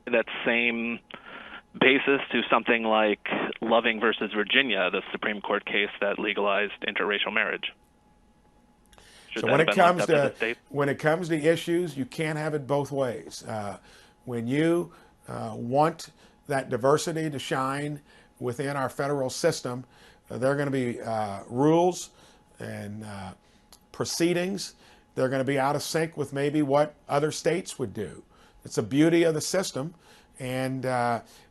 that same basis to something like Loving versus Virginia, the Supreme Court case that legalized interracial marriage? So when it comes to issues, you can't have it both ways. When you want that diversity to shine within our federal system, there are going to be rules and proceedings. They're going to be out of sync with maybe what other states would do. It's the beauty of the system, and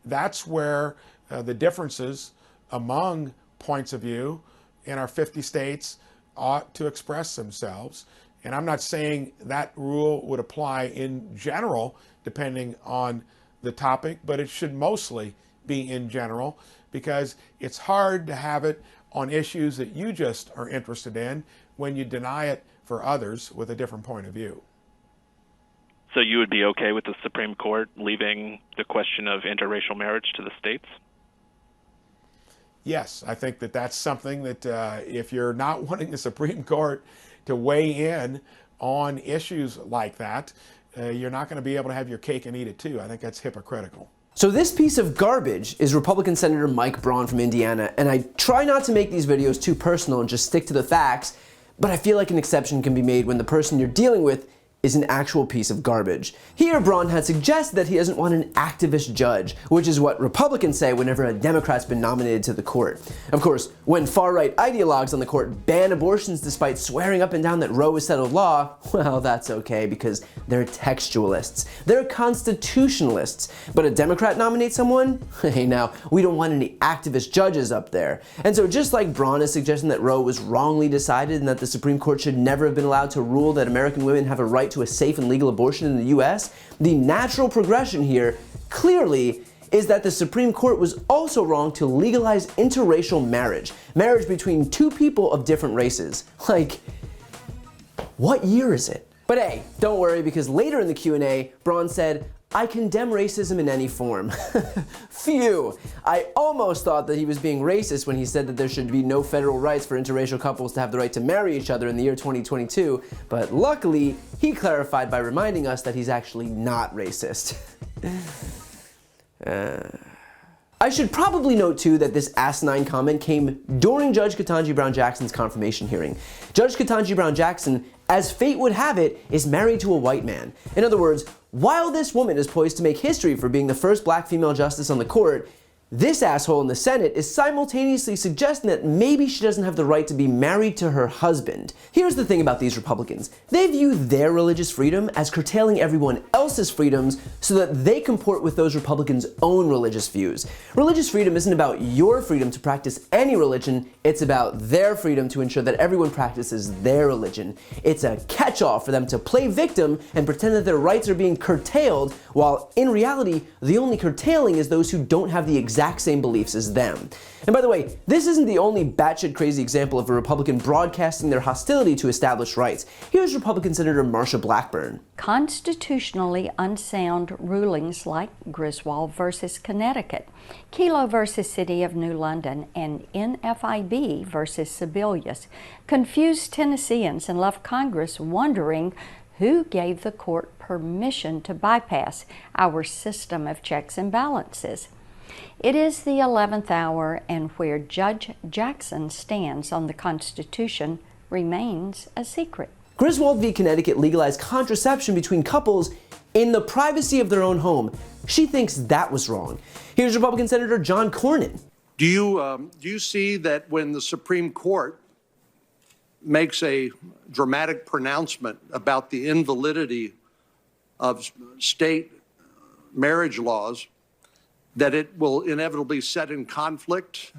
that's where the differences among points of view in our 50 states ought to express themselves. And I'm not saying that rule would apply in general, depending on the topic, but it should mostly be in general, because it's hard to have it on issues that you just are interested in when you deny it for others with a different point of view. So you would be okay with the Supreme Court leaving the question of interracial marriage to the states? Yes, I think that that's something that if you're not wanting the Supreme Court to weigh in on issues like that, you're not going to be able to have your cake and eat it too. I think that's hypocritical. So this piece of garbage is Republican Senator Mike Braun from Indiana, and I try not to make these videos too personal and just stick to the facts, but I feel like an exception can be made when the person you're dealing with is an actual piece of garbage. Here, Braun had suggested that he doesn't want an activist judge, which is what Republicans say whenever a Democrat's been nominated to the court. Of course, when far-right ideologues on the court ban abortions despite swearing up and down that Roe is settled law, well, that's okay because they're textualists. They're constitutionalists. But a Democrat nominates someone? Hey now, we don't want any activist judges up there. And so just like Braun is suggesting that Roe was wrongly decided and that the Supreme Court should never have been allowed to rule that American women have a right to a safe and legal abortion in the US, the natural progression here clearly is that the Supreme Court was also wrong to legalize interracial marriage. Marriage between two people of different races. Like, what year is it? But hey, don't worry, because later in the Q&A, Braun said, "I condemn racism in any form." Phew! I almost thought that he was being racist when he said that there should be no federal rights for interracial couples to have the right to marry each other in the year 2022, but luckily, he clarified by reminding us that he's actually not racist. I should probably note too that this asinine comment came during Judge Ketanji Brown Jackson's confirmation hearing. Judge Ketanji Brown Jackson, as fate would have it, is married to a white man. In other words, while this woman is poised to make history for being the first black female justice on the court, this asshole in the Senate is simultaneously suggesting that maybe she doesn't have the right to be married to her husband. Here's the thing about these Republicans. They view their religious freedom as curtailing everyone else's freedoms so that they comport with those Republicans' own religious views. Religious freedom isn't about your freedom to practice any religion, it's about their freedom to ensure that everyone practices their religion. It's a catch-all for them to play victim and pretend that their rights are being curtailed, while in reality, the only curtailing is those who don't have the exact same beliefs as them. And by the way, this isn't the only batshit crazy example of a Republican broadcasting their hostility to established rights. Here's Republican Senator Marsha Blackburn. Constitutionally unsound rulings like Griswold versus Connecticut, Kelo versus City of New London, and NFIB versus Sebelius confused Tennesseans and left Congress wondering who gave the court permission to bypass our system of checks and balances. It is the 11th hour, and where Judge Jackson stands on the Constitution remains a secret. Griswold v. Connecticut legalized contraception between couples in the privacy of their own home. She thinks that was wrong. Here's Republican Senator John Cornyn. Do you see that when the Supreme Court makes a dramatic pronouncement about the invalidity of state marriage laws, that it will inevitably set in conflict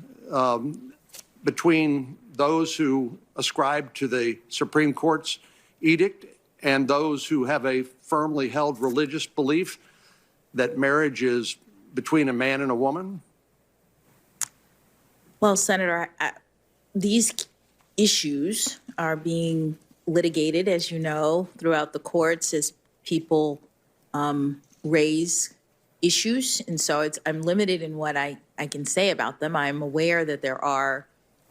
between those who ascribe to the Supreme Court's edict and those who have a firmly held religious belief that marriage is between a man and a woman? Well, Senator, these issues are being litigated, as you know, throughout the courts as people raise issues. And so I'm limited in what I can say about them. I'm aware that there are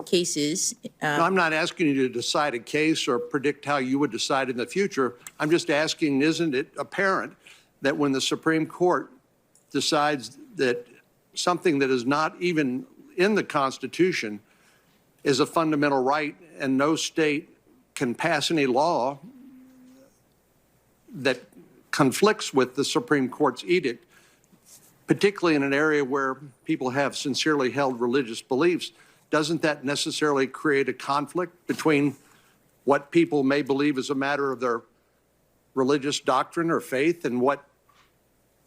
cases. No, I'm not asking you to decide a case or predict how you would decide in the future. I'm just asking, isn't it apparent that when the Supreme Court decides that something that is not even in the Constitution is a fundamental right, and no state can pass any law that conflicts with the Supreme Court's edict, particularly in an area where people have sincerely held religious beliefs, doesn't that necessarily create a conflict between what people may believe is a matter of their religious doctrine or faith and what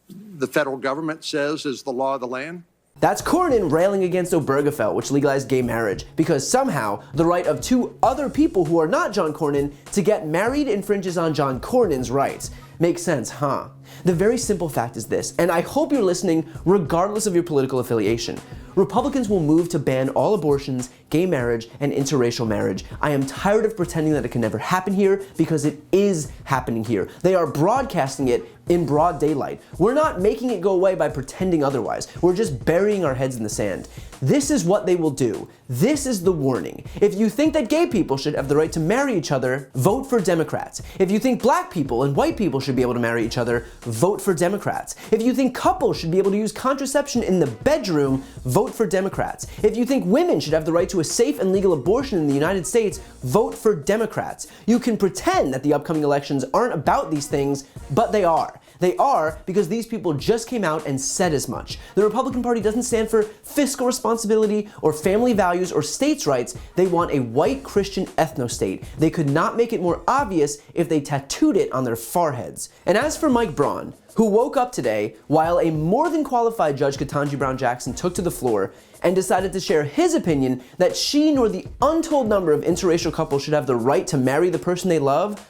the federal government says is the law of the land? That's Cohen railing against Obergefell, which legalized gay marriage, because somehow the right of two other people who are not John Cornyn to get married infringes on John Cornyn's rights. Makes sense, huh? The very simple fact is this, and I hope you're listening regardless of your political affiliation. Republicans will move to ban all abortions, gay marriage, and interracial marriage. I am tired of pretending that it can never happen here, because it is happening here. They are broadcasting it in broad daylight. We're not making it go away by pretending otherwise. We're just burying our heads in the sand. This is what they will do. This is the warning. If you think that gay people should have the right to marry each other, vote for Democrats. If you think black people and white people should be able to marry each other, vote for Democrats. If you think couples should be able to use contraception in the bedroom, vote for Democrats. If you think women should have the right to a safe and legal abortion in the United States, vote for Democrats. You can pretend that the upcoming elections aren't about these things, but they are. They are because these people just came out and said as much. The Republican Party doesn't stand for fiscal responsibility or family values or states' rights. They want a white Christian ethno-state. They could not make it more obvious if they tattooed it on their foreheads. And as for Mike Braun, who woke up today while a more than qualified Judge Ketanji Brown Jackson took to the floor and decided to share his opinion that she nor the untold number of interracial couples should have the right to marry the person they love,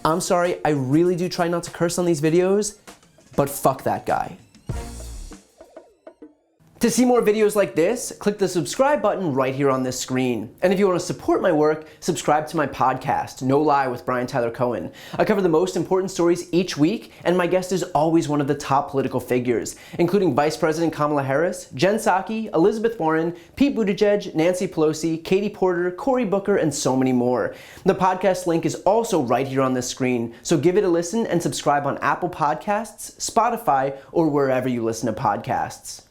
I'm sorry, I really do try not to curse on these videos, but fuck that guy. To see more videos like this, click the subscribe button right here on this screen. And if you want to support my work, subscribe to my podcast, No Lie with Brian Tyler Cohen. I cover the most important stories each week, and my guest is always one of the top political figures, including Vice President Kamala Harris, Jen Psaki, Elizabeth Warren, Pete Buttigieg, Nancy Pelosi, Katie Porter, Cory Booker, and so many more. The podcast link is also right here on this screen, so give it a listen and subscribe on Apple Podcasts, Spotify, or wherever you listen to podcasts.